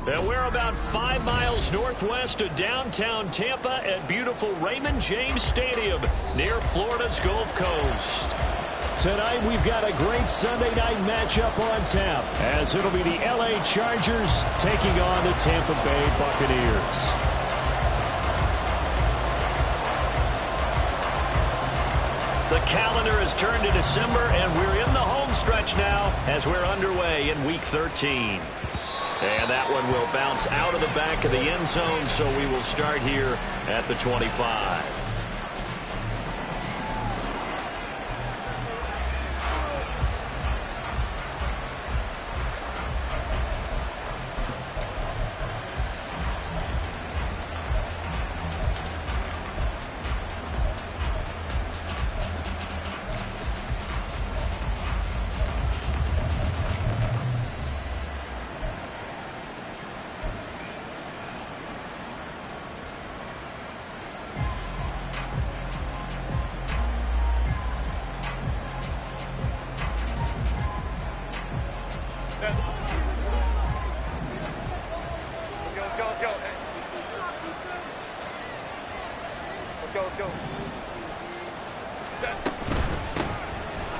And we're about 5 miles northwest of downtown Tampa at beautiful Raymond James Stadium near Florida's Gulf Coast. Tonight we've got a great Sunday night matchup on tap as it'll be the LA Chargers taking on the Tampa Bay Buccaneers. The calendar has turned to December, and we're in the home stretch now as we're underway in Week 13. And that one will bounce out of the back of the end zone, so we will start here at the 25.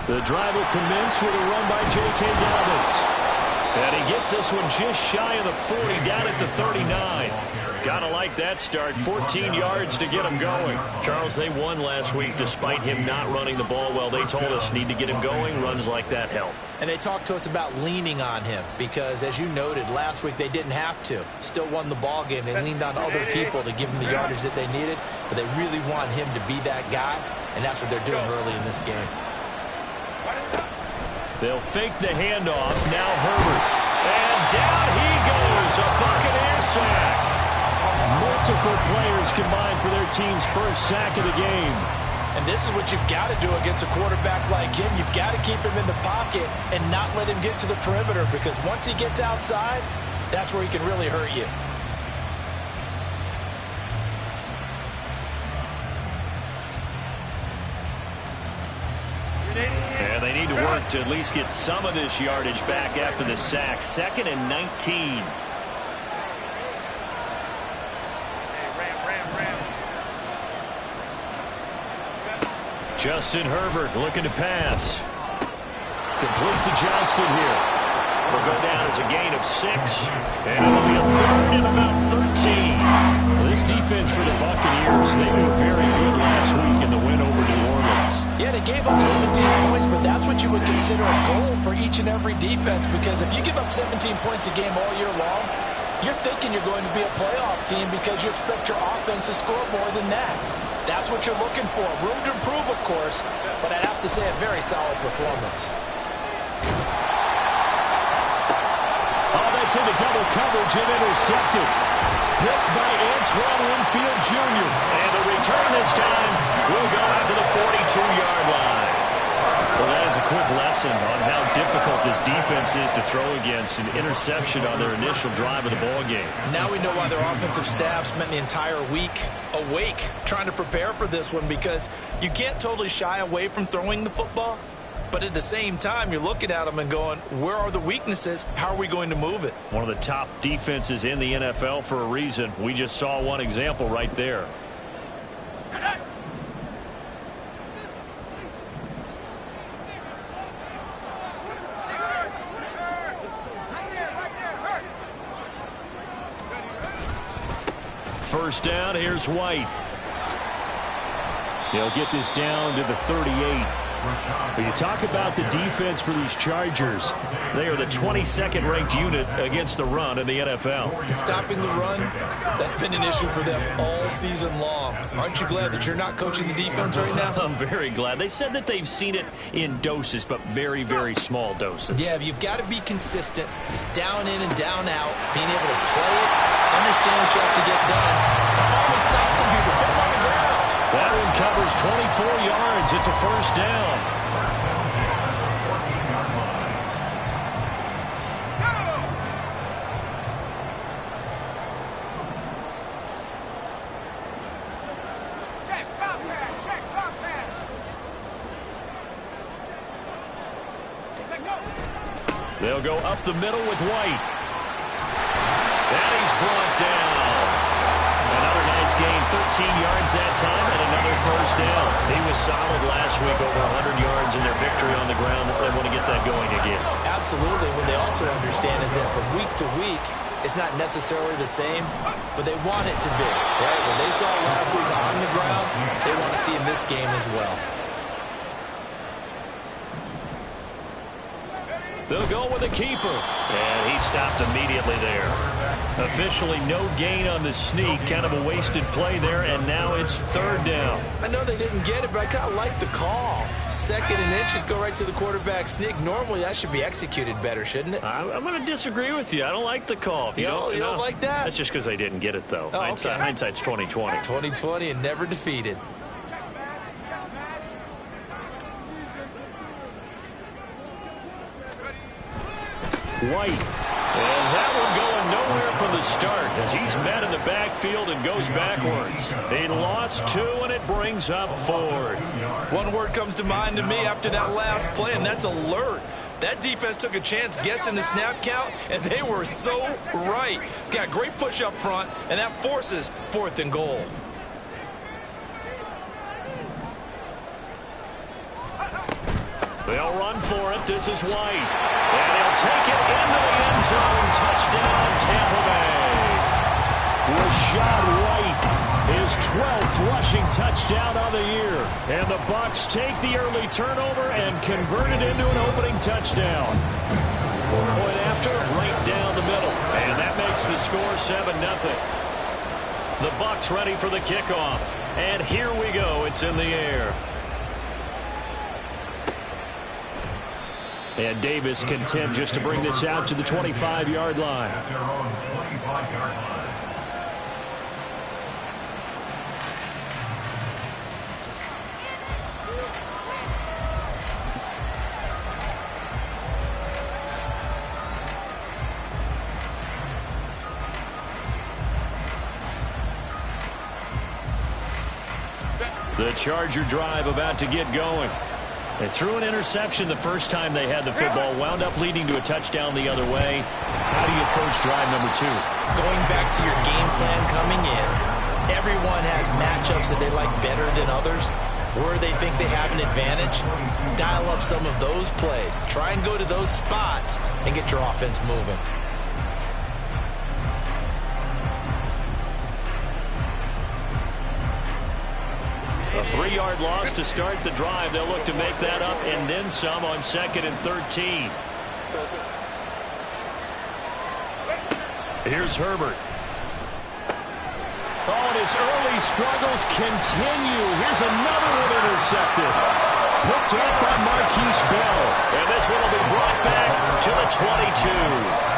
The drive will commence with a run by J.K. Dobbins. And he gets this one just shy of the 40, down at the 39. Gotta like that start. 14 yards to get him going. Charles, they won last week despite him not running the ball well. They told us need to get him going. Runs like that help. And they talked to us about leaning on him because, as you noted, last week they didn't have to. Still won the ball game. They leaned on other people to give them the yardage that they needed, but they really want him to be that guy, and that's what they're doing early in this game. They'll fake the handoff. Now Herbert. And down he goes. A Buccaneer sack. Multiple players combined for their team's first sack of the game. And this is what you've got to do against a quarterback like him. You've got to keep him in the pocket and not let him get to the perimeter, because once he gets outside, that's where he can really hurt you. And they need to work to at least get some of this yardage back after the sack. 2nd and 19. Justin Herbert looking to pass. Complete to Johnston here. Will go down as a gain of 6. And it'll be a 3rd and about 13. Well, this defense for the Buccaneers, they were very good last week in the win over New Orleans. Yeah, they gave up 17 points, but that's what you would consider a goal for each and every defense, because if you give up 17 points a game all year long, you're thinking you're going to be a playoff team because you expect your offense to score more than that. That's what you're looking for. Room to improve, of course, but I'd have to say a very solid performance. Oh, that's into double coverage and intercepted. Picked by Antoine Winfield Jr. And the return this time will go out to the 42-yard line. Well, that is a quick lesson on how difficult this defense is to throw against. An interception on their initial drive of the ball game. Now we know why their offensive staff spent the entire week awake trying to prepare for this one, because you can't totally shy away from throwing the football, but at the same time you're looking at them and going, where are the weaknesses? How are we going to move it? One of the top defenses in the NFL for a reason. We just saw one example right there. First down, here's White. They'll get this down to the 38. When you talk about the defense for these Chargers, they are the 22nd ranked unit against the run in the NFL. And stopping the run, that's been an issue for them all season long. Aren't you glad that you're not coaching the defense right now? I'm very glad. They said that they've seen it in doses, but very, very small doses. Yeah, you've got to be consistent. It's down in and down out, being able to play it, understand what you have to get done, and finally stop some people, put them on the ground. That one covers 24 yards. It's a first down. They'll go up the middle with White. And he's brought down. Another nice gain, 13 yards that time, and another first down. He was solid last week, over 100 yards in their victory on the ground. They want to get that going again. Absolutely. What they also understand is that from week to week, it's not necessarily the same, but they want it to be, right? What they saw last week on the ground, they want to see in this game as well. They'll go with a keeper. And he stopped immediately there. Officially no gain on the sneak. Kind of a wasted play there, and now it's third down. I know they didn't get it, but I kind of like the call. 2nd and inches, go right to the quarterback sneak. Normally that should be executed better, shouldn't it? I'm going to disagree with you. I don't like the call. You don't like that? That's just because they didn't get it, though. Oh, okay. Hindsight's 20/20. 20/20 and never defeated. White. And that one going nowhere from the start as he's met in the backfield and goes backwards. He lost 2, and it brings up 4th. One word comes to mind to me after that last play, and that's alert. That defense took a chance guessing the snap count, and they were so right. Got great push up front, and that forces 4th and goal. They'll run for it. This is White. And he'll take it into the end zone. Touchdown, Tampa Bay. Rashad White, his 12th rushing touchdown of the year. And the Bucs take the early turnover and convert it into an opening touchdown. Point after, right down the middle. And that makes the score 7-0. The Bucs ready for the kickoff. And here we go. It's in the air. And Davis content just to bring this out to the 25-yard line. The Charger drive about to get going. They threw an interception the first time they had the football, wound up leading to a touchdown the other way. How do you approach drive number 2? Going back to your game plan coming in, everyone has matchups that they like better than others, where they think they have an advantage. Dial up some of those plays. Try and go to those spots and get your offense moving. A 3-yard loss to start the drive. They'll look to make that up and then some on 2nd and 13. Here's Herbert. Oh, and his early struggles continue. Here's another one intercepted. Picked up by Marquise Bell. And this one will be brought back to the 22.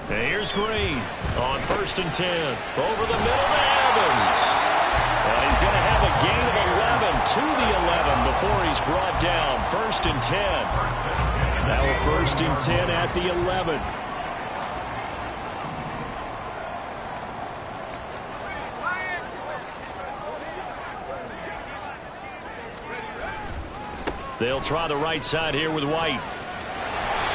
Here's Green on 1st and 10. Over the middle to Evans. And he's going to have a gain of 11 to the 11 before he's brought down. 1st and 10. Now a 1st and 10 at the 11. They'll try the right side here with White.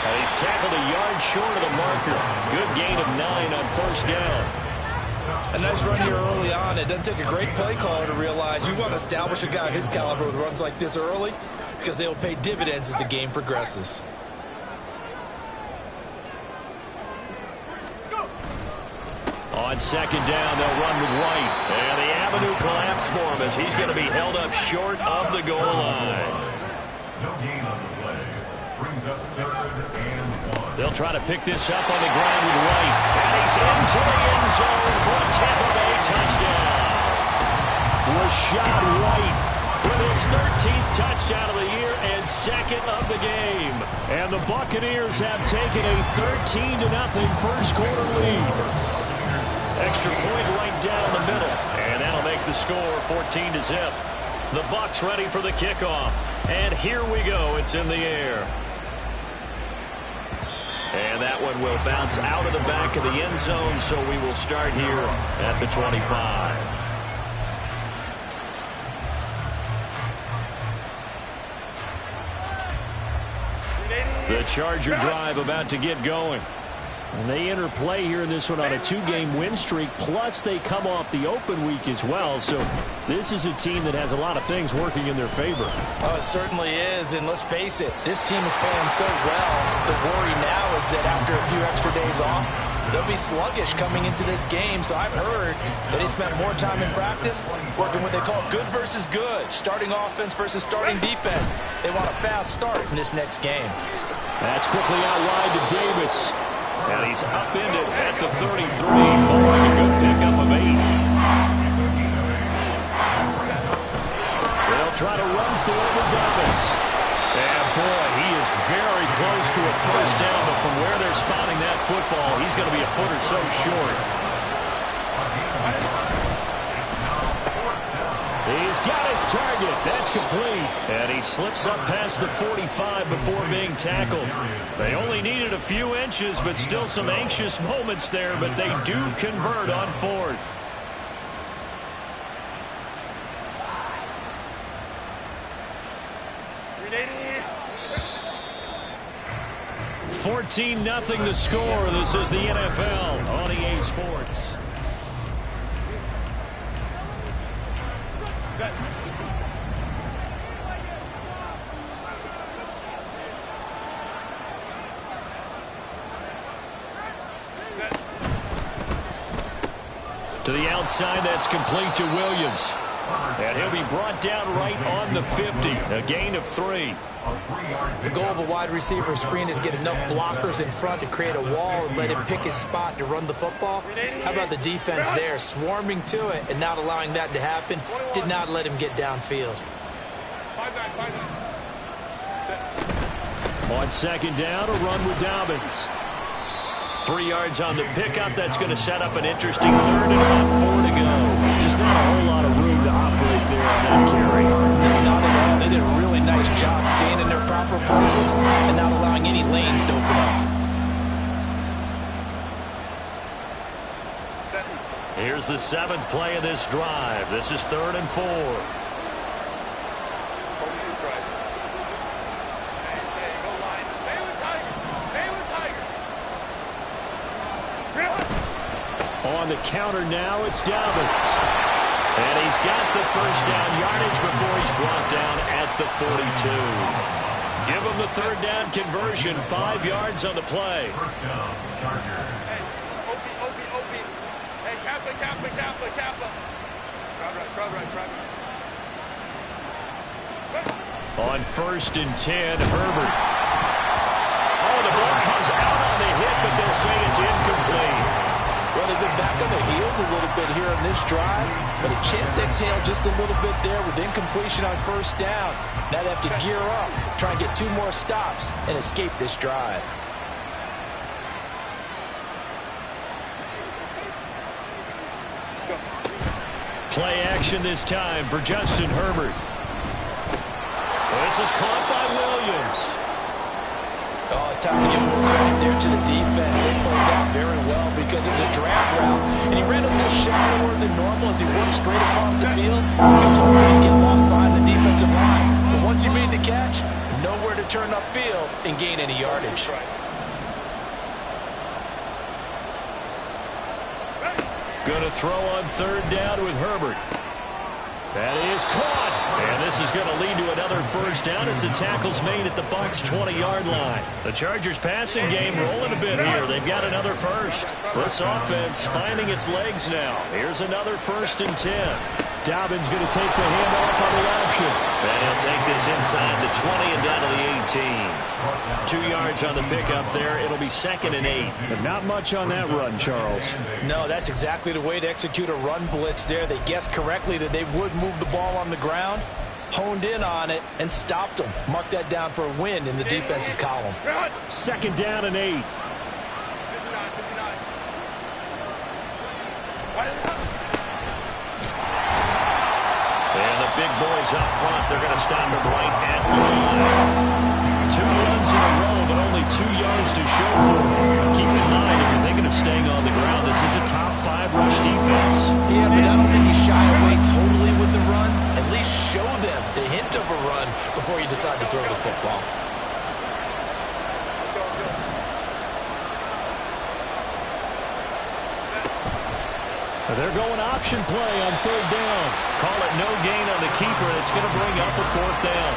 And he's tackled a yard short of the marker. Good gain of 9 on 1st down. A nice run here early on. It doesn't take a great play caller to realize you want to establish a guy of his caliber with runs like this early because they will pay dividends as the game progresses. On 2nd down, they'll run with White. And the avenue collapsed for him as he's going to be held up short of the goal line. No gain on the play. Brings up 3rd and 1. They'll try to pick this up on the ground with White. And he's into the end zone for a Tampa Bay touchdown. Rashad White with his 13th touchdown of the year and 2nd of the game. And the Buccaneers have taken a 13-0 first quarter lead. Extra point right down the middle. And that'll make the score 14-0. The Bucs ready for the kickoff. And here we go. It's in the air. And And that one will bounce out of the back of the end zone, so we will start here at the 25. The Charger drive about to get going. And they enter play here in this one on a 2-game win streak, plus they come off the open week as well. So this is a team that has a lot of things working in their favor. Oh, it certainly is, and let's face it, this team is playing so well. The worry now is that after a few extra days off, they'll be sluggish coming into this game. So I've heard that they spent more time in practice working what they call good versus good, starting offense versus starting defense. They want a fast start in this next game. That's quickly out wide to Davis. And he's upended at the 33, following a good pickup of 8. They'll try to run through it with Davis. And boy, he is very close to a first down, but from where they're spotting that football, he's going to be a foot or so short. He's got his target. That's complete. And he slips up past the 45 before being tackled. They only needed a few inches, but still some anxious moments there, but they do convert on 4th. $14-0 the score. This is the NFL on EA Sports. To the outside, that's complete to Williams. And he'll be brought down right on the 50. A gain of 3. The goal of a wide receiver screen is get enough blockers in front to create a wall and let him pick his spot to run the football. How about the defense there, swarming to it and not allowing that to happen? Did not let him get downfield. On 2nd down, a run with Dobbins. 3 yards on the pickup. That's going to set up an interesting 3rd and about 4 to go. Just not a whole lot of room to operate there on that carry. Not at all. They did a really nice job staying in their proper places and not allowing any lanes to open up. Here's the 7th play of this drive. This is 3rd and 4. On the counter now, it's Dobbins. And he's got the first down yardage before he's brought down at the 42. Give him the 3rd down conversion, 5 yards on the play. First down, Chargers. Hey, OP. Hey, Kappa. Crowd right. On 1st and 10, Herbert. Oh, the ball comes out on the hit, but they'll say it's incomplete. Well, they've been back on their heels a little bit here on this drive, but a chance to exhale just a little bit there with incompletion on 1st down. Now they have to gear up, try and get 2 more stops, and escape this drive. Play action this time for Justin Herbert. This is caught by Williams. Oh, it's time to give more credit there to the defense. They played that very well because it was a drag route, and he ran a little shallower than normal as he worked straight across the field. He was hoping he'd get lost behind the defensive line. But once he made the catch, nowhere to turn upfield and gain any yardage. Going to throw on 3rd down with Herbert. That is caught. And this is going to lead to another first down as the tackle's made at the Bucs' 20-yard line. The Chargers passing game rolling a bit here. They've got another first. This offense finding its legs now. Here's another 1st and 10. Dobbins going to take the handoff on the option. And he'll take this inside the 20 and down to the 18. 2 yards on the pickup there. It'll be 2nd and 8. But not much on that run, Charles. No, that's exactly the way to execute a run blitz there. They guessed correctly that they would move the ball on the ground, honed in on it, and stopped them. Mark that down for a win in the defense's column. 2nd down and 8. And the big boys up front, they're going to stop him right at the line. 2 runs in a row, but only 2 yards to show for it. Keep in mind, if you're thinking of staying on the ground, this is a top 5 rush defense. Yeah, but I don't think you shy away totally with the run. At least show them the hint of a run before you decide to throw the football. They're going option play on 3rd down. Call it no gain on the keeper, and it's going to bring up a 4th down.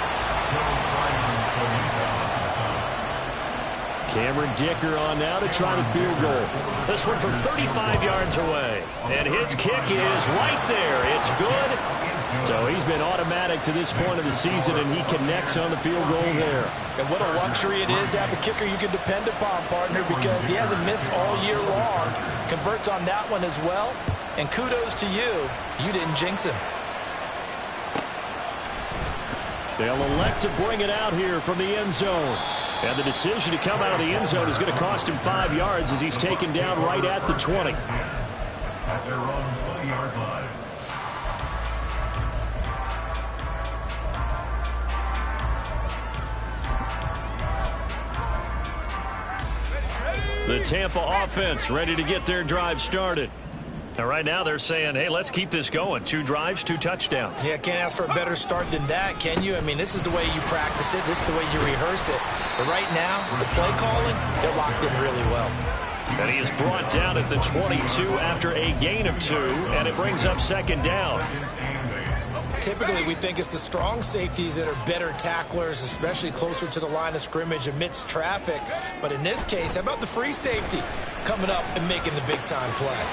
Cameron Dicker on now to try the field goal. This one from 35 yards away. And his kick is right there. It's good. So he's been automatic to this point of the season, and he connects on the field goal there. And what a luxury it is to have a kicker you can depend upon, partner, because he hasn't missed all year long. Converts on that one as well. And kudos to you. You didn't jinx him. They'll elect to bring it out here from the end zone. And the decision to come out of the end zone is going to cost him 5 yards as he's taken down right at the 20. At their own 20-yard line. The Tampa offense ready to get their drive started. And right now they're saying, hey, let's keep this going. 2 drives, 2 touchdowns. Yeah, can't ask for a better start than that, can you? I mean, this is the way you practice it. This is the way you rehearse it. But right now, the play calling, they're locked in really well. And he is brought down at the 22 after a gain of 2, and it brings up 2nd down. Typically, we think it's the strong safeties that are better tacklers, especially closer to the line of scrimmage amidst traffic. But in this case, how about the free safety coming up and making the big-time play?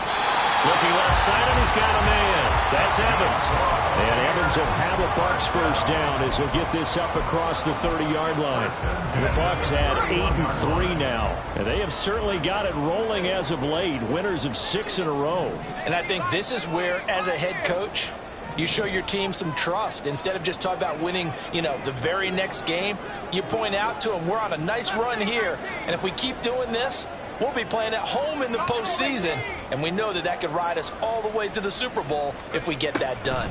Looking left side, and he's got a man. That's Evans. And Evans will have a Bucs 1st down as he'll get this up across the 30-yard line. The Bucs add 8-3 now. And they have certainly got it rolling as of late. Winners of 6 in a row. And I think this is where, as a head coach, you show your team some trust. Instead of just talking about winning, the very next game, you point out to them, we're on a nice run here. And if we keep doing this, we'll be playing at home in the postseason. And we know that could ride us all the way to the Super Bowl if we get that done.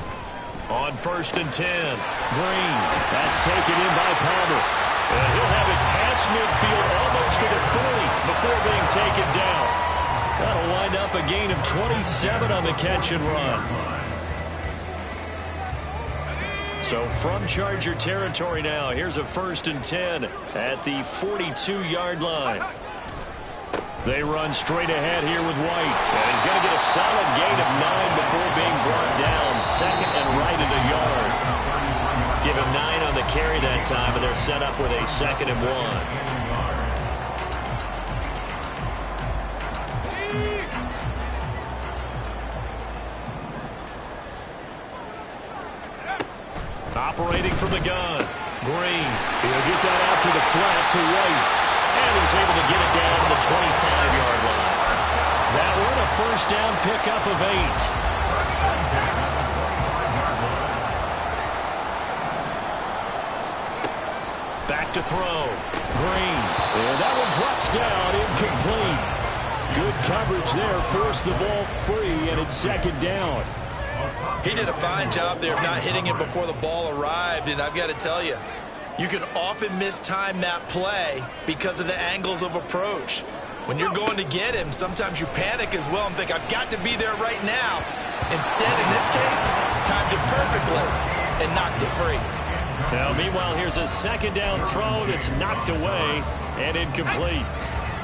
On 1st and 10. Green. That's taken in by Palmer. And he'll have it past midfield almost to the 40 before being taken down. That'll wind up a gain of 27 on the catch and run. So from Charger territory now, here's a 1st and 10 at the 42-yard line. They run straight ahead here with White. And he's going to get a solid gain of 9 before being brought down. 2nd and right at a yard. Give him 9 on the carry that time, and they're set up with a 2nd and 1. Operating from the gun. Green. He'll get that out to the flat to White. And he's able to get it down to the 25-yard line. That one a 1st down pickup of 8. Back to throw. Green. And that one drops down, incomplete. Good coverage there. Forced the ball free, and it's 2nd down. He did a fine job there of not hitting it before the ball arrived, and I've got to tell you, you can often mistime that play because of the angles of approach. When you're going to get him, sometimes you panic as well and think, I've got to be there right now. Instead, in this case, timed it perfectly and knocked it free. Now, meanwhile, here's a 2nd down throw that's knocked away and incomplete.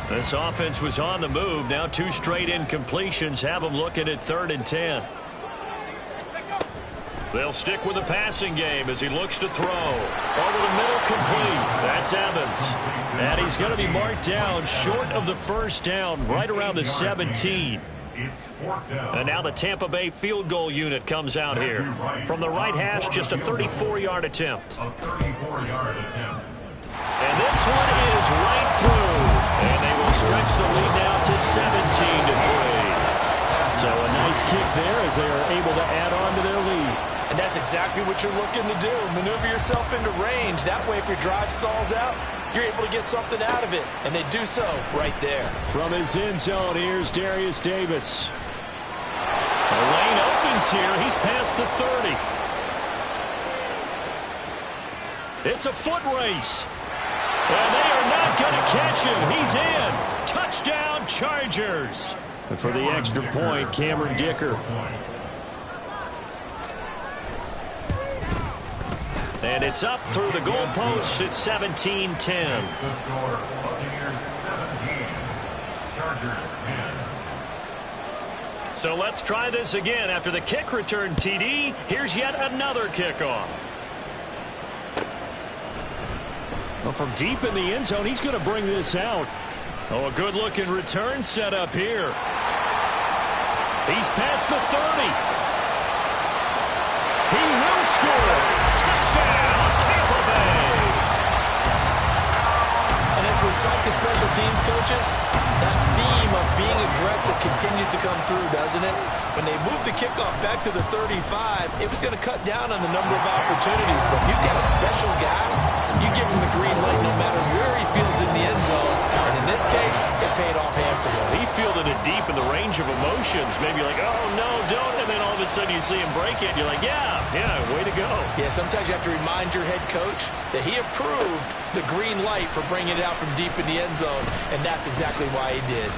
This offense was on the move. Now 2 straight incompletions have them looking at 3rd and 10. They'll stick with the passing game as he looks to throw. Over the middle, complete. That's Evans. And he's going to be marked down short of the 1st down, right around the 17. And now the Tampa Bay field goal unit comes out here. From the right hash, just a 34-yard attempt. A 34-yard attempt. And this one is right through. And they will stretch the lead now to 17-3. So a nice kick there as they are able to add on to their lead. And that's exactly what you're looking to do. Maneuver yourself into range. That way, if your drive stalls out, you're able to get something out of it. And they do so right there. From his end zone, here's Darius Davis. The lane opens here. He's past the 30. It's a foot race. And they are not going to catch him. He's in. Touchdown, Chargers. And for the extra point, Cameron Dicker. And it's up through the goalposts. It's 17-10. The score, Buccaneers 17, Chargers 10. So let's try this again. After the kick return, TD, here's yet another kickoff. Well, from deep in the end zone, he's going to bring this out. Oh, a good-looking return set up here. He's past the 30. He will score. Touchdown, Tampa Bay. And as we've talked to special teams coaches, that theme of being aggressive continues to come through, doesn't it? When they moved the kickoff back to the 35, it was going to cut down on the number of opportunities. But if you've got a special guy, you give him the green light no matter where he fields in the end zone. And in this case, it paid off handsomely. He fielded it deep in the range of emotions. Maybe like, oh, no, don't. And then all of a sudden you see him break it. And you're like, yeah, way to go. Yeah, sometimes you have to remind your head coach that he approved the green light for bringing it out from deep in the end zone. And that's exactly why he did.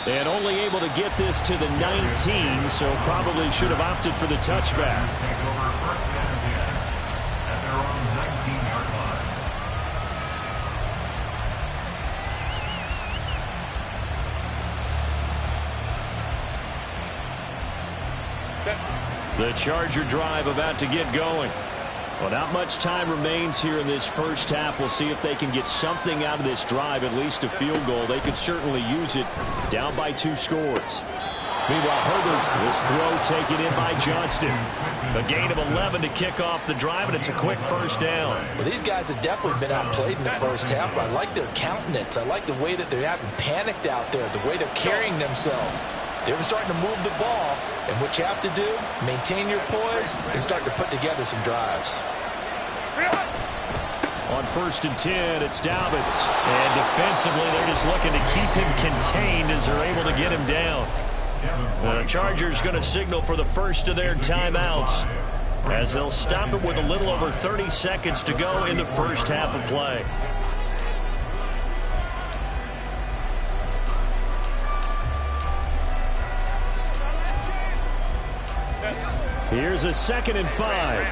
And only able to get this to the 19, so probably should have opted for the touchback. Take over first and 10 at their own 19-yard line. The Charger drive about to get going. Well, not much time remains here in this first half. We'll see if they can get something out of this drive, at least a field goal. They could certainly use it, down by 2 scores. Meanwhile, Herbert's this throw taken in by Johnston. A gain of 11 to kick off the drive, and it's a quick first down. Well, these guys have definitely been outplayed in the first half. I like their countenance. I like the way that they're acting panicked out there, the way they're carrying themselves. They're starting to move the ball, and what you have to do, maintain your poise and start to put together some drives. On first and 10, it's Dobbins. And defensively, they're just looking to keep him contained as they're able to get him down. The Chargers going to signal for the first of their timeouts as they'll stop it with a little over 30 seconds to go in the first half of play. Here's a 2nd and 5.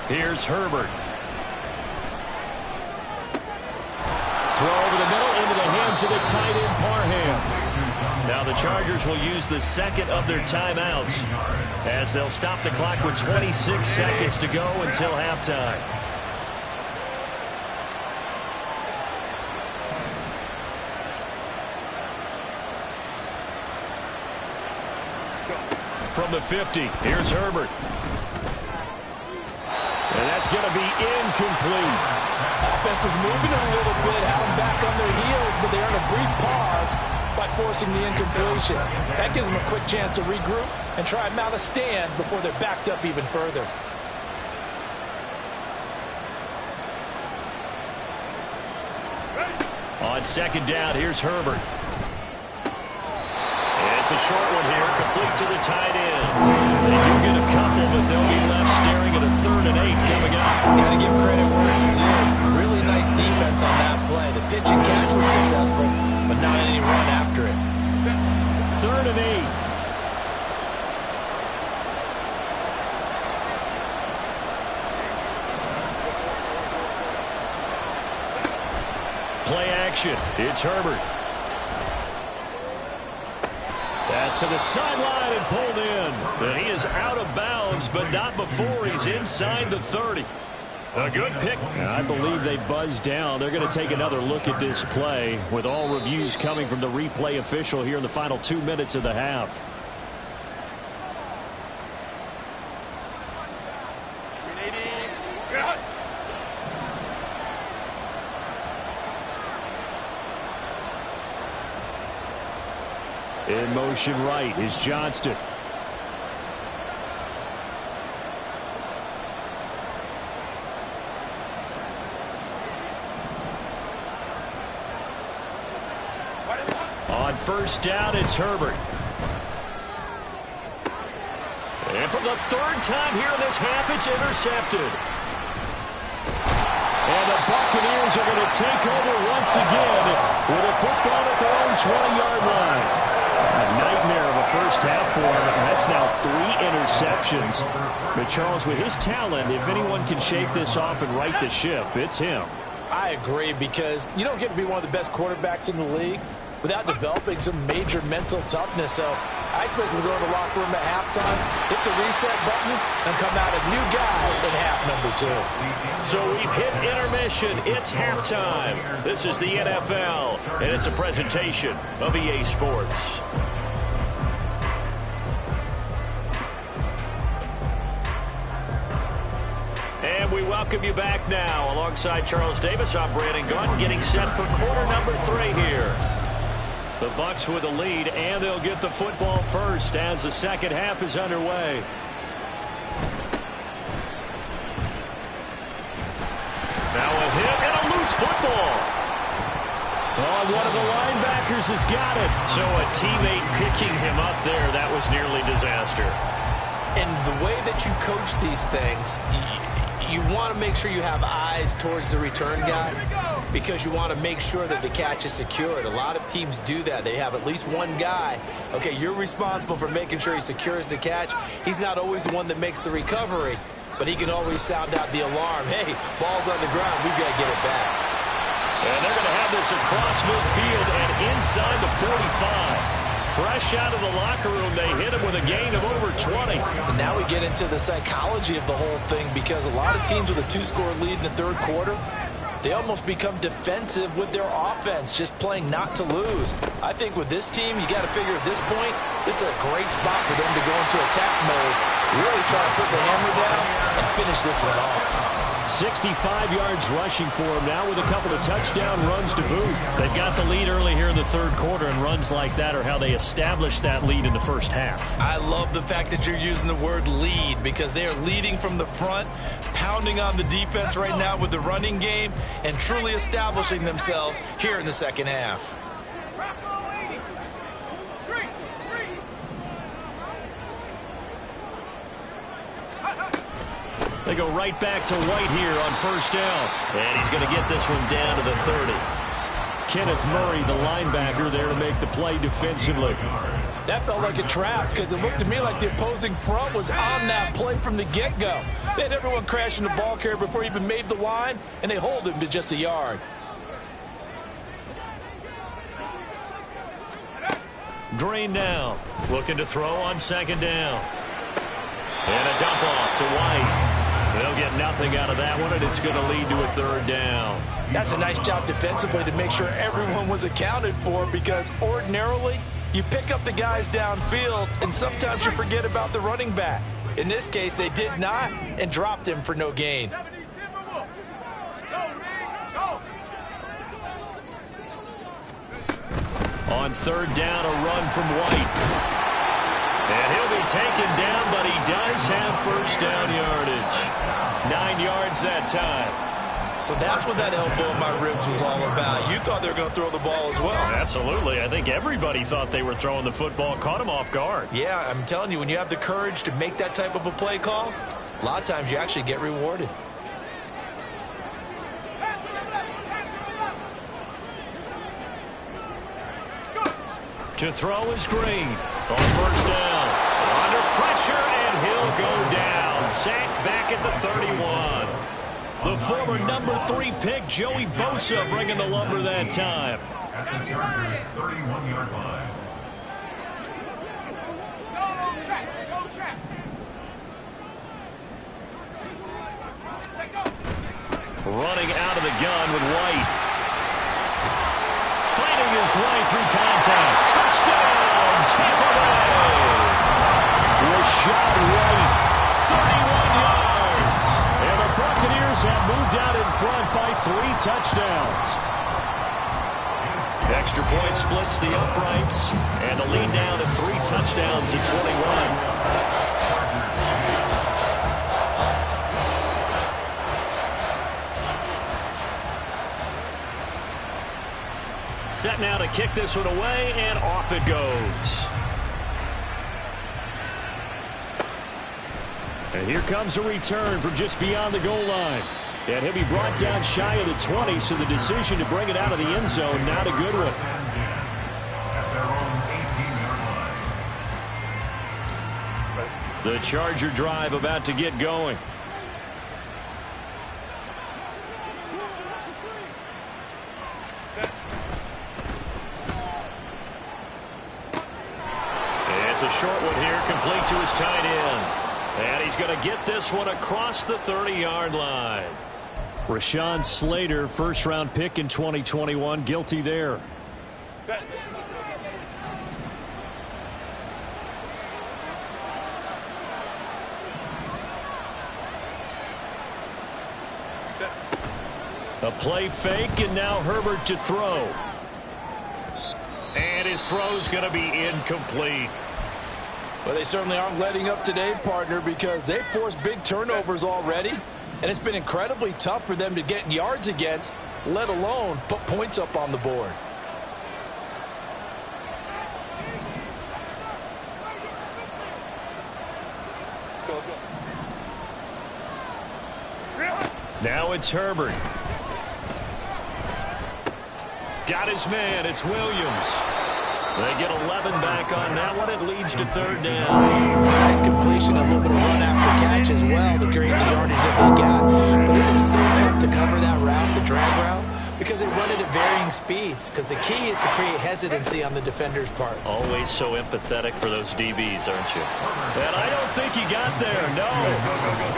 Here's Herbert. Throw over the middle into the hands of the tight end, Parham. Now the Chargers will use the second of their timeouts as they'll stop the clock with 26 seconds to go until halftime. From the 50, here's Herbert. And that's going to be incomplete. Offense was moving a little bit, had them back on their heels, but they earned a brief pause by forcing the incompletion. That gives them a quick chance to regroup and try and mount a stand before they're backed up even further. On second down, here's Herbert. It's a short one here, complete to the tight end. They do get a couple, but they'll be left staring at a 3rd and 8 coming up. Got to give credit where it's due. Really nice defense on that play. The pitch and catch was successful, but not any run after it. 3rd and 8. Play action. It's Herbert. Pass to the sideline and pulled in. And he is out of bounds, but not before he's inside the 30. A good pick. I believe they buzzed down. They're going to take another look at this play with all reviews coming from the replay official here in the final 2 minutes of the half. In motion right is Johnston. On first down, it's Herbert. And for the third time here in this half, it's intercepted. And the Buccaneers are going to take over once again with a football at their own 20-yard line. A nightmare of a first half for him, and that's now 3 interceptions. But Charles, with his talent, if anyone can shake this off and right the ship, it's him. I agree, because you don't get to be one of the best quarterbacks in the league without developing some major mental toughness. So I expect him to go to the locker room at halftime, hit the reset button, and come out a new guy in half number 2. So we've hit intermission. It's halftime. This is the NFL, and it's a presentation of EA Sports. And we welcome you back now. Alongside Charles Davis, I'm Brandon Gunn, getting set for quarter number 3 here. The Bucs with a lead, and they'll get the football first as the second half is underway. Now a hit and a loose football. Oh, one of the linebackers has got it. So a teammate picking him up there, that was nearly disaster. And the way that you coach these things, you want to make sure you have eyes towards the return guy, because you want to make sure that the catch is secured. A lot of teams do that. They have at least one guy. Okay, you're responsible for making sure he secures the catch. He's not always the one that makes the recovery, but he can always sound out the alarm. Hey, ball's on the ground. We've got to get it back. And they're going to have this across midfield and inside the 45. Fresh out of the locker room, they hit him with a gain of over 20. And now we get into the psychology of the whole thing, because a lot of teams with a 2-score lead in the third quarter, they almost become defensive with their offense, just playing not to lose. I think with this team, you got to figure at this point, this is a great spot for them to go into attack mode, really try to put the hammer down and finish this one off. 65 yards rushing for him now with a couple of touchdown runs to boot. They've got the lead early here in the third quarter, and runs like that are how they established that lead in the first half. I love the fact that you're using the word lead, because they are leading from the front, pounding on the defense right now with the running game, and truly establishing themselves here in the second half. They go right back to White here on first down. And he's going to get this one down to the 30. Kenneth Murray, the linebacker, there to make the play defensively. That felt like a trap, because it looked to me like the opposing front was on that play from the get-go. They had everyone crashing the ball carrier before he even made the line, and they hold him to just a yard. Green now, looking to throw on second down. And a dump off to White. They'll get nothing out of that one, and it's going to lead to a third down. That's a nice job defensively to make sure everyone was accounted for, because ordinarily you pick up the guys downfield, and sometimes you forget about the running back. In this case, they did not, and dropped him for no gain. On third down, a run from White. And he'll be taken down, but he does have first down yardage. 9 yards that time. So that's what that elbow in my ribs was all about. You thought they were going to throw the ball as well. Absolutely. I think everybody thought they were throwing the football, caught him off guard. Yeah, I'm telling you, when you have the courage to make that type of a play call, a lot of times you actually get rewarded. To throw is Green on first down. Under pressure, and he'll go down. Sacked back at the 31. The former number 3 pick, Joey Bosa, bringing the lumber that time. At the Chargers' 31-yard line. Running out of the gun with White. Fighting his way through contact. Touchdown, Tampa Bay. Rashad White, 31 yards. and the Buccaneers have moved out in front by 3 touchdowns. Extra point splits the uprights, and the lead down to 3 touchdowns at 21. Set now to kick this one away, and off it goes. And here comes a return from just beyond the goal line. And he'll be brought down shy of the 20, so the decision to bring it out of the end zone, not a good one. The Charger drive about to get going. It's a short one here, complete to his tight end. And he's going to get this one across the 30-yard line. Rashawn Slater, first-round pick in 2021, guilty there. Set. A play fake, and now Herbert to throw. And his throw's going to be incomplete. Well, they certainly aren't letting up today, partner, because they've forced big turnovers already, and it's been incredibly tough for them to get yards against, let alone put points up on the board. Now it's Herbert. Got his man. It's Williams. They get 11 back on that one. It leads to third down. It's a nice completion, a little bit of run after catch as well to create the yardage that they got. But it is so tough to cover that route, the drag route, because they run it at varying speeds. Because the key is to create hesitancy on the defender's part. Always so empathetic for those DBs, aren't you? And I don't think he got there, no.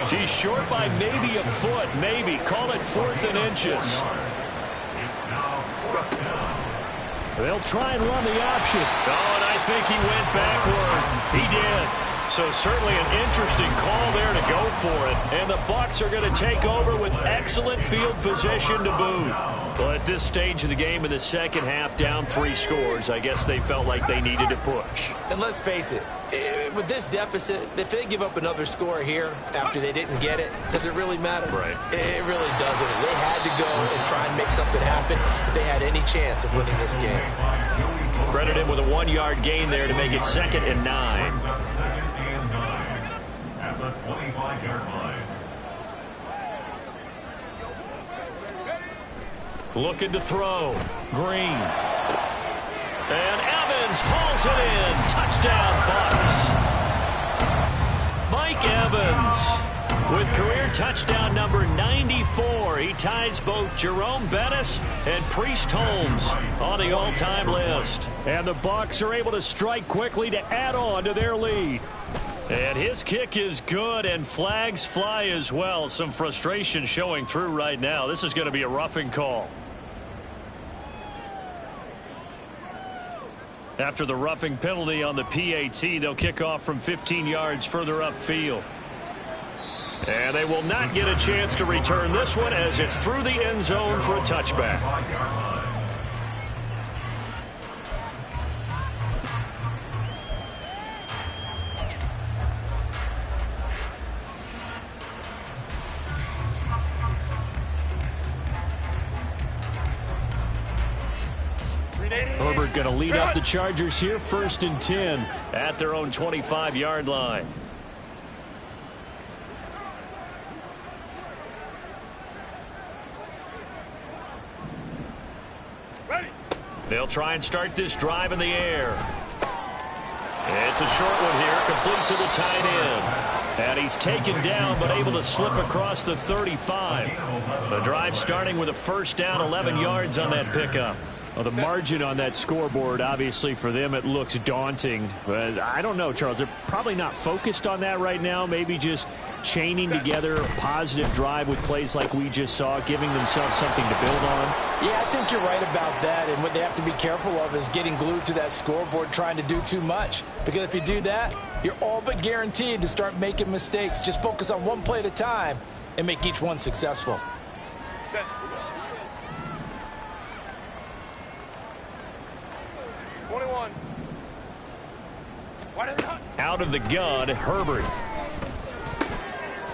He's short by maybe a foot, maybe. Call it 4th and inches. They'll try and run the option. Oh, and I think he went backward. He did. So certainly an interesting call there to go for it. And the Bucs are going to take over with excellent field position to boot. Well, at this stage of the game in the second half, down 3 scores, I guess they felt like they needed to push. And let's face it, with this deficit, if they give up another score here after they didn't get it, does it really matter? Right. It really doesn't. They had to go and try and make something happen if they had any chance of winning this game. Credit him with a 1-yard gain there to make it 2nd and 9. At the 25-yard line. Looking to throw. Green. And Evans hauls it in. Touchdown, Bucs. Mike Evans with career touchdown number 94. He ties both Jerome Bettis and Priest Holmes on the all-time list. And the Bucs are able to strike quickly to add on to their lead. And his kick is good, and flags fly as well. Some frustration showing through right now. This is going to be a roughing call. After the roughing penalty on the PAT, they'll kick off from 15 yards further upfield. And they will not get a chance to return this one as it's through the end zone for a touchback. Herbert going to lead up the Chargers here, 1st and 10. At their own 25-yard line. Ready. They'll try and start this drive in the air. It's a short one here, complete to the tight end. And he's taken down, but able to slip across the 35. The drive starting with a 1st down, 11 yards on that pickup. Well, the margin on that scoreboard, obviously, for them, it looks daunting. But I don't know, Charles. They're probably not focused on that right now. Maybe just chaining together a positive drive with plays like we just saw, giving themselves something to build on. Yeah, I think you're right about that. And what they have to be careful of is getting glued to that scoreboard trying to do too much. Because if you do that, you're all but guaranteed to start making mistakes. Just focus on one play at a time and make each one successful. Set. Out of the gun, Herbert.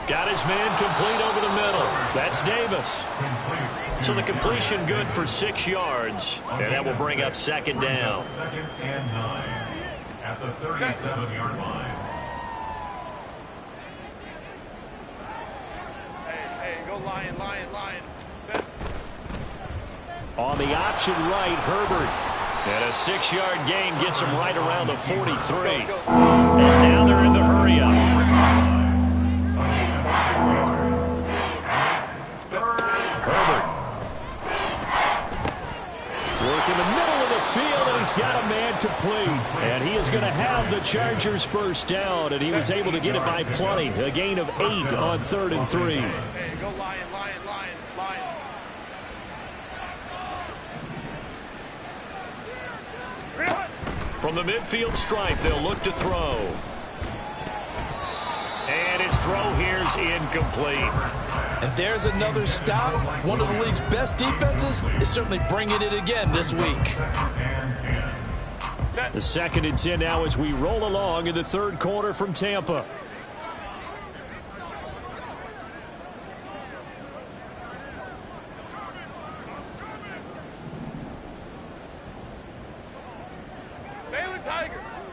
Got his man complete over the middle. That's Davis. pass. So the completion good for 6 yards, and that will bring up second down. Second and 9 at the 37-yard line. Hey, go Lion. On the option right, Herbert. And a 6-yard gain gets him right around the 43. And now they're in the hurry-up. Herbert. Work in the middle of the field, and he's got a man complete. And he is going to have the Chargers first down, and he was able to get it by plenty. A gain of 8 on 3rd and 3. Hey, go Lion. From the midfield stripe, they'll look to throw. And his throw here's incomplete. And there's another stop. One of the league's best defenses is certainly bringing it again this week. The 2nd and 10 now as we roll along in the 3rd quarter from Tampa.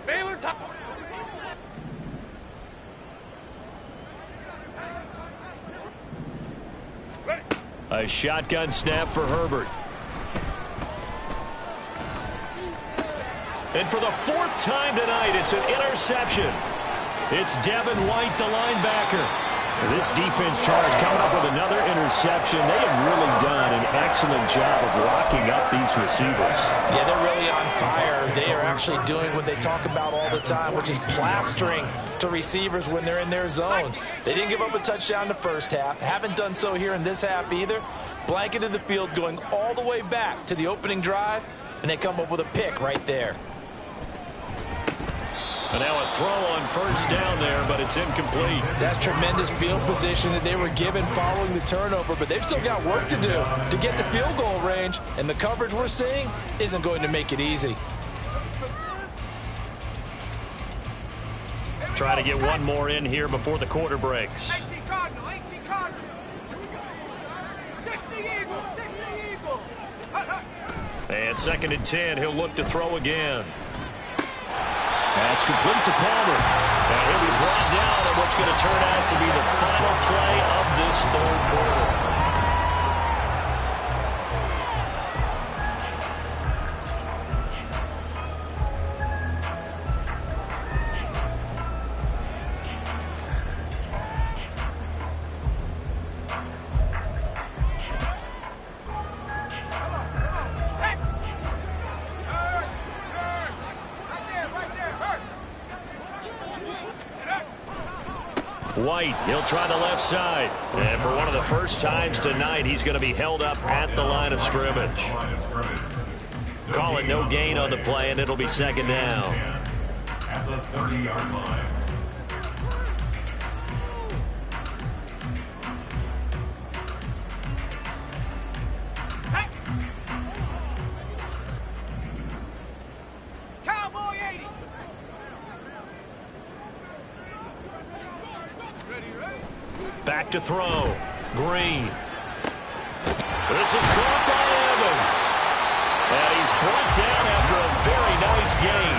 Baylor Tiger. Ready. A shotgun snap for Herbert. And for the 4th time tonight, it's an interception. It's Devin White, the linebacker. This defense, Charles, coming up with another interception. They have really done an excellent job of locking up these receivers. Yeah, they're really on fire. They are actually doing what they talk about all the time, which is plastering to receivers when they're in their zones. They didn't give up a touchdown in the first half. Haven't done so here in this half either. Blanketed the field going all the way back to the opening drive, and they come up with a pick right there. And now a throw on first down there, but it's incomplete. That's tremendous field position that they were given following the turnover, but they've still got work to do to get to field goal range, and the coverage we're seeing isn't going to make it easy. Try to get one more in here before the quarter breaks. 18 Cardinal. 60 Eagles. And 2nd and 10, he'll look to throw again. That's complete to Palmer. And he'll be brought down on what's going to turn out to be the final play of this 3rd quarter. White, he'll try the left side. And for one of the first times tonight, he's going to be held up at the line of scrimmage. Call it no gain on the play, and it'll be 2nd down. At the 30-yard line. Cowboy 80. Back to throw. Green. This is caught by Evans. And he's brought down after a very nice gain.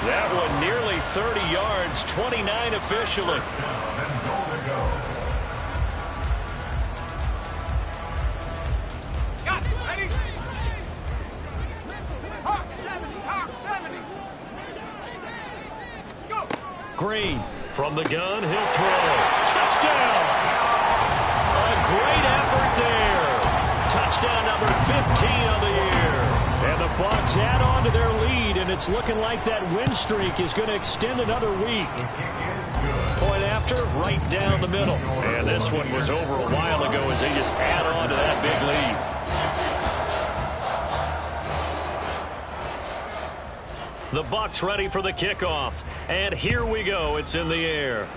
That one nearly 30 yards, 29 officially. Got it. Ready. Hawk 70. Go. Green from the gun. He'll throw. Touchdown. A great effort there. Touchdown number 15 on the year. And the Bucs add on to their lead, and it's looking like that win streak is going to extend another week. Point after, right down the middle. And this one was over a while ago as they just add on to that big lead. The Bucs ready for the kickoff. And here we go. It's in the air.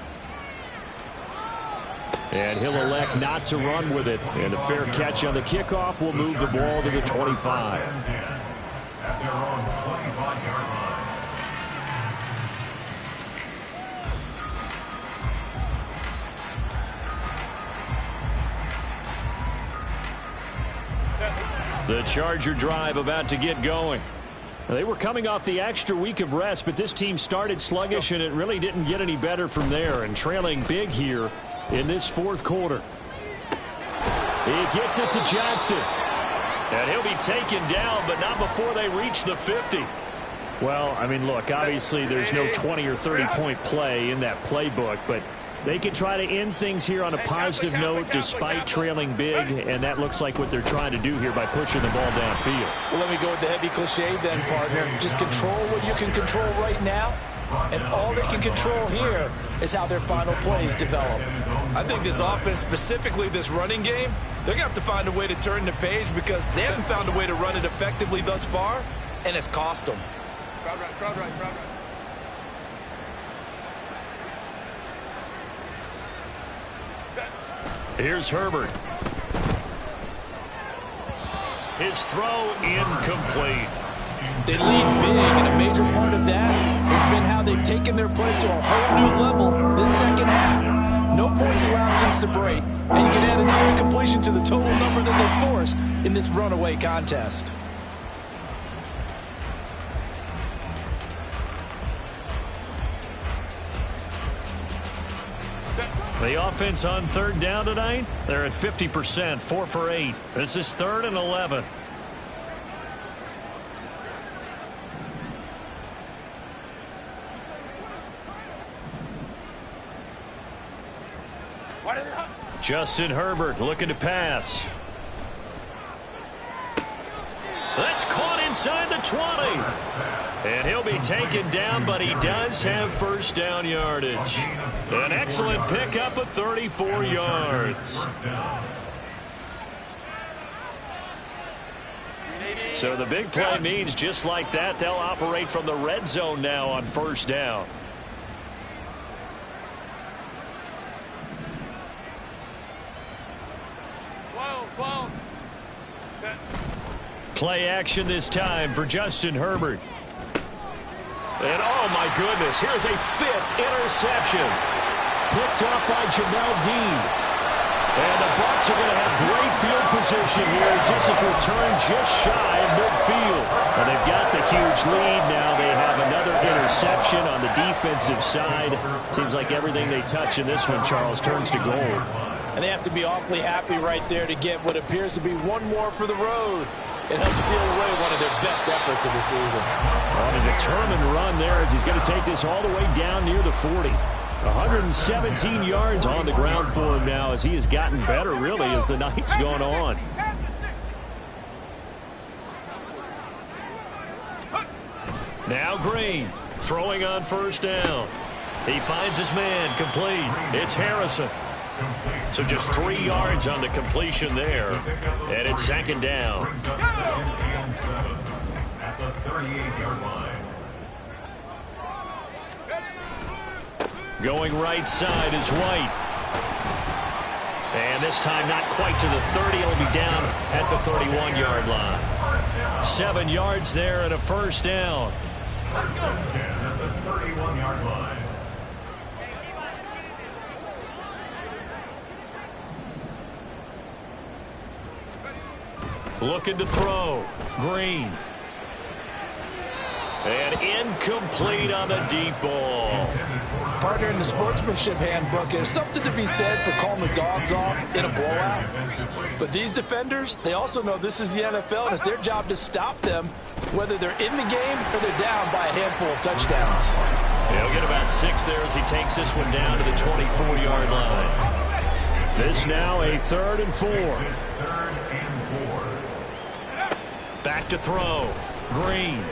And he'll elect not to run with it. And a fair catch on the kickoff will move the ball to the 25. At their own 25-yard line. The Charger drive about to get going. They were coming off the extra week of rest, but this team started sluggish, and it really didn't get any better from there, and trailing big here in this fourth quarter. He gets it to Johnston. And he'll be taken down, but not before they reach the 50. Well, I mean, look, obviously there's no 20 or 30-point play in that playbook, but they can try to end things here on a positive note despite trailing big, and that looks like what they're trying to do here by pushing the ball downfield. Well, let me go with the heavy cliche then, partner. Just control what you can control right now, and all they can control here is how their final plays develop. I think this offense, specifically this running game, they're going to have to find a way to turn the page because they haven't found a way to run it effectively thus far, and it's cost them. Crowd right. Here's Herbert. His throw incomplete. They lead big, and a major part of that has been how they've taken their play to a whole new level this second half. No points allowed since the break, and you can add another incompletion to the total number that they forced in this runaway contest. The offense on third down tonight, they're at 50%, 4 for 8. This is 3rd and 11. Justin Herbert looking to pass. That's caught inside the 20. And he'll be taken down, but he does have first down yardage. An excellent pickup of 34 yards. So the big play means just like that, they'll operate from the red zone now on first down. Play action this time for Justin Herbert. And oh my goodness, here's a 5th interception. Picked up by Jamel Dean. And the Bucs are going to have great field position here as this is returned just shy of midfield. And they've got the huge lead now. They have another interception on the defensive side. Seems like everything they touch in this one, Charles, turns to gold. And they have to be awfully happy right there to get what appears to be one more for the road. It helps seal away one of their best efforts of the season. On a determined run there as he's going to take this all the way down near the 40. 117 yards on the ground for him now as he has gotten better, really, as the night's gone on. Now Green throwing on first down. He finds his man complete. It's Harrison. So just 3 yards on the completion there. And it's 2nd down. At the 38-yard line. Going right side is White. And this time not quite to the 30. It'll be down at the 31-yard line. 7 yards there and a first down. First and 10 at the 31-yard line. Looking to throw. Green. And incomplete on the deep ball. Partner, in the sportsmanship handbook, there's something to be said for calling the dogs off in a blowout. But these defenders, they also know this is the NFL, and it's their job to stop them, whether they're in the game or they're down by a handful of touchdowns. He'll get about 6 there as he takes this one down to the 24-yard line. This now a 3rd and 4. Back to throw. Green.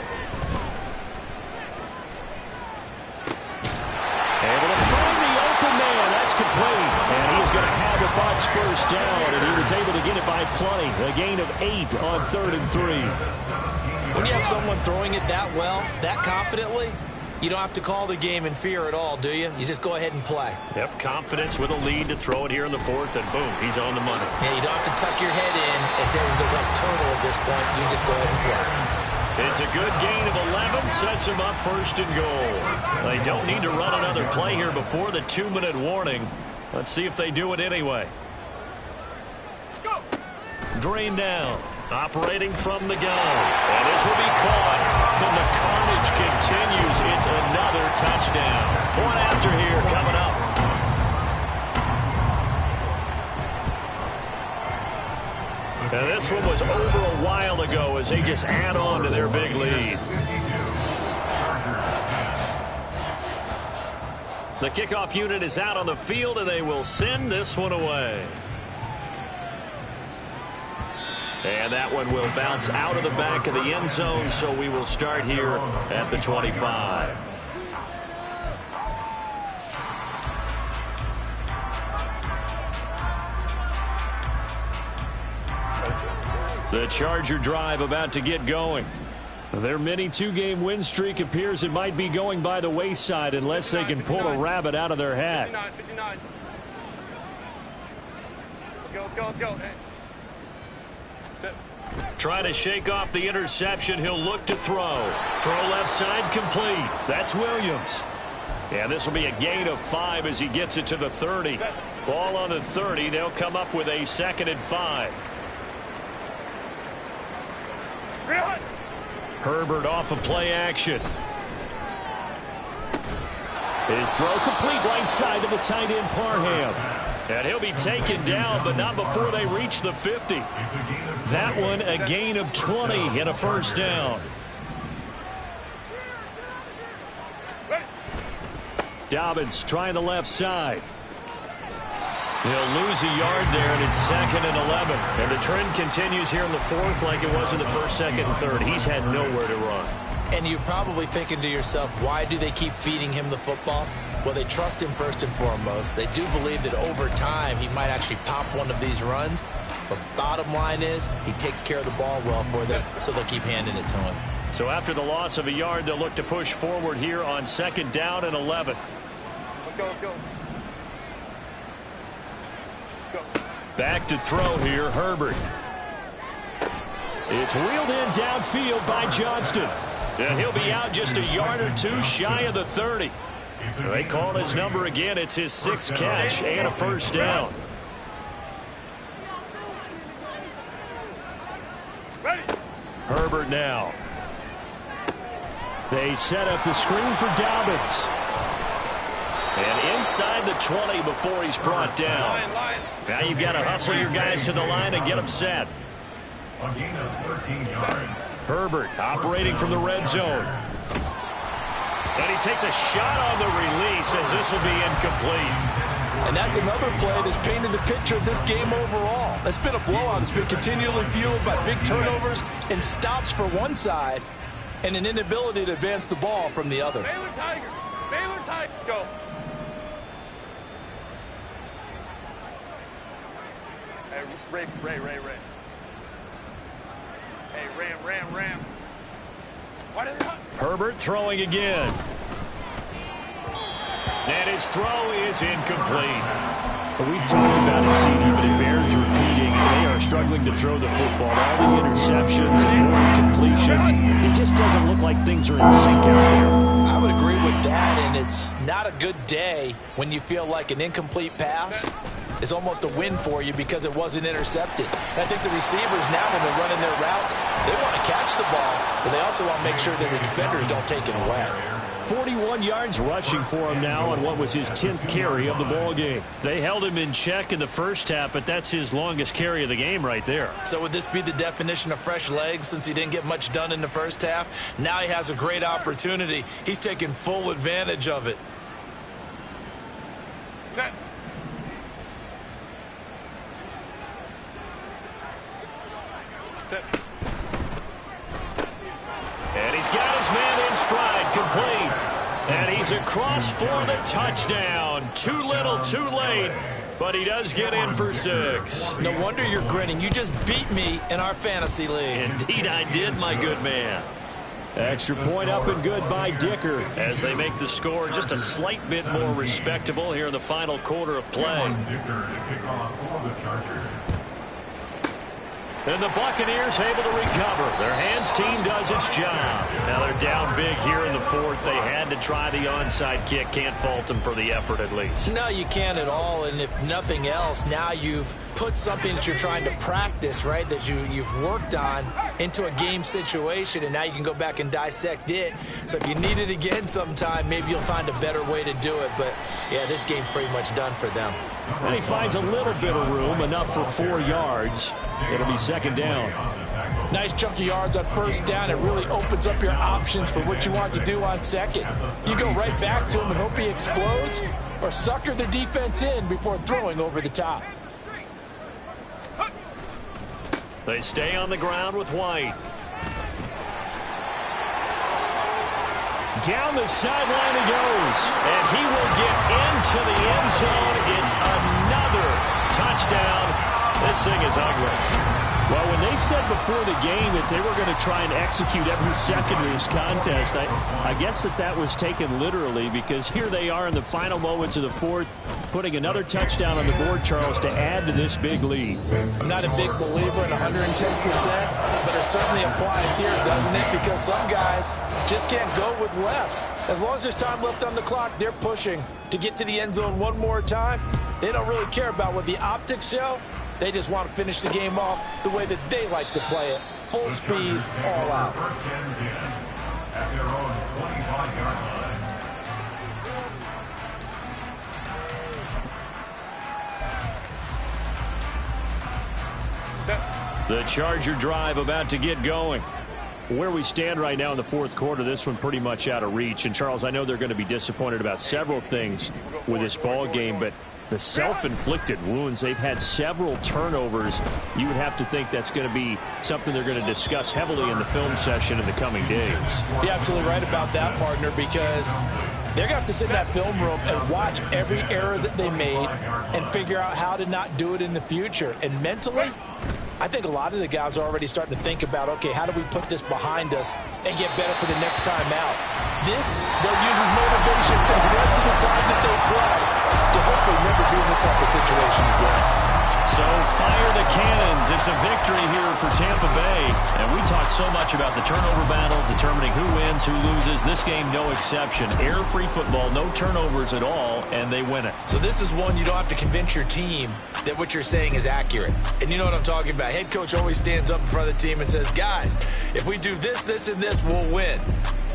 Able to find the open man. That's complete. And he's going to have the Bucs first down, and he was able to get it by plenty. A gain of 8 on 3rd and 3. When you have someone throwing it that well, that confidently, you don't have to call the game in fear at all, do you? You just go ahead and play. Yep, confidence with a lead to throw it here in the 4th, and boom, he's on the money. Yeah, you don't have to tuck your head in and tell him to go like total at this point. You just go ahead and play. It's a good gain of 11, sets him up 1st and goal. They don't need to run another play here before the 2-minute warning. Let's see if they do it anyway. Green down. Operating from the gun. And this will be caught. And the carnage continues. It's another touchdown. Point after here coming up. And this one was over a while ago as they just add on to their big lead. The kickoff unit is out on the field, and they will send this one away. And that one will bounce out of the back of the end zone, so we will start here at the 25. The Charger drive about to get going. Their mini two-game win streak appears it might be going by the wayside unless they can pull a rabbit out of their hat. 59. Let's go. Try to shake off the interception. He'll look to throw. Throw left side complete. That's Williams. And this will be a gain of 5 as he gets it to the 30. Ball on the 30. They'll come up with a 2nd and 5. Herbert off of play action. His throw complete right side to the tight end Parham. And he'll be taken down, but not before they reach the 50. That one a gain of 20 and a first down. Dobbins trying the left side. He'll lose a yard there, and it's 2nd and 11. And the trend continues here in the 4th like it was in the 1st, 2nd, and 3rd. He's had nowhere to run. And you're probably thinking to yourself, why do they keep feeding him the football? Well, they trust him first and foremost. They do believe that over time he might actually pop one of these runs. But bottom line is he takes care of the ball well for them, so they'll keep handing it to him. So after the loss of a yard, they'll look to push forward here on 2nd down and 11. Let's go. Back to throw here, Herbert. It's wheeled in downfield by Johnston. And he'll be out just a yard or two shy of the 30. They call his number again. It's his 6th catch and a first down. Herbert now. They set up the screen for Dobbins. And inside the 20 before he's brought down. Now you've got to hustle your guys to the line and get them set. A gain of 13 yards. Herbert operating from the red zone. And he takes a shot on the release as this will be incomplete. And that's another play that's painted the picture of this game overall. It's been a blowout. It's been continually fueled by big turnovers and stops for one side and an inability to advance the ball from the other. Baylor Tiger, go. Hey, Ray. Hey, Ram. What is it? Herbert throwing again. And his throw is incomplete. We've talked about it, CD, but it bears repeating. They are struggling to throw the football. All the interceptions and more incompletions. It just doesn't look like things are in sync out there. I would agree with that, and it's not a good day when you feel like an incomplete pass is almost a win for you because it wasn't intercepted. I think the receivers now, when they're running their routes, they want to catch the ball, but they also want to make sure that the defenders don't take it away. 41 yards rushing for him now on what was his 10th carry of the ball game. They held him in check in the first half, but that's his longest carry of the game right there. So would this be the definition of fresh legs since he didn't get much done in the first half? Now he has a great opportunity. He's taking full advantage of it. Set. And he's got his man in stride, complete. And he's across for the touchdown. Too little, too late. But he does get in for 6. No wonder you're grinning. You just beat me in our fantasy league. Indeed I did, my good man. Extra point up and good by Dicker. As they make the score just a slight bit more respectable here in the final quarter of play. Dicker to kick off for the Chargers. And the Buccaneers able to recover. Their hands team does its job. Now they're down big here in the 4th. They had to try the onside kick. Can't fault them for the effort at least. No, you can't at all. And if nothing else, now you've put something that you're trying to practice, right, that you've worked on into a game situation, and now you can go back and dissect it. So if you need it again sometime, maybe you'll find a better way to do it. But, yeah, this game's pretty much done for them. And he finds a little bit of room, enough for 4 yards. It'll be second down. Nice chunk of yards on first down. It really opens up your options for what you want to do on second. You go right back to him and hope he explodes, or sucker the defense in before throwing over the top. They stay on the ground with White. Down the sideline he goes. And he will get into the end zone. It's another touchdown. This thing is ugly. Well, when they said before the game that they were going to try and execute every second of this contest, I guess that was taken literally, because here they are in the final moments of the fourth, putting another touchdown on the board, Charles, to add to this big lead. I'm not a big believer in 110%, but it certainly applies here, doesn't it? Because some guys just can't go with less. As long as there's time left on the clock, they're pushing to get to the end zone one more time. They don't really care about what the optics show. They just want to finish the game off the way that they like to play it. Full speed, all out. First and 10 at their own 25-yard line. The Charger drive about to get going. Where we stand right now in the fourth quarter, this one pretty much out of reach. And, Charles, I know they're going to be disappointed about several things with this ball game, but the self-inflicted wounds, they've had several turnovers. You would have to think that's going to be something they're going to discuss heavily in the film session in the coming days. You're absolutely right about that, partner, because they're going to have to sit in that film room and watch every error that they made and figure out how to not do it in the future. And mentally, I think a lot of the guys are already starting to think about, okay, how do we put this behind us and get better for the next time out? This, they'll use as motivation for the rest of the time that they play to hopefully never be in this type of situation again. So fire the cannons. It's a victory here for Tampa Bay. And we talk so much about the turnover battle, determining who wins, who loses. This game, no exception. Error-free football, no turnovers at all, and they win it. So this is one you don't have to convince your team that what you're saying is accurate. And you know what I'm talking about. Head coach always stands up in front of the team and says, guys, if we do this, this, and this, we'll win.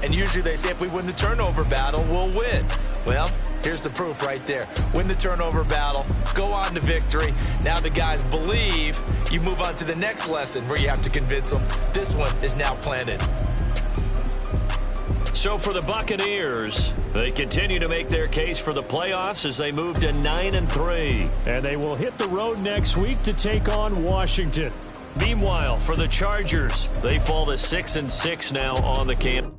And usually they say if we win the turnover battle, we'll win. Well, here's the proof right there. Win the turnover battle, go on to victory. Now the guys believe. You move on to the next lesson where you have to convince them. This one is now planted. So for the Buccaneers, they continue to make their case for the playoffs as they move to 9-3. And they will hit the road next week to take on Washington. Meanwhile, for the Chargers, they fall to 6-6 now on the camp.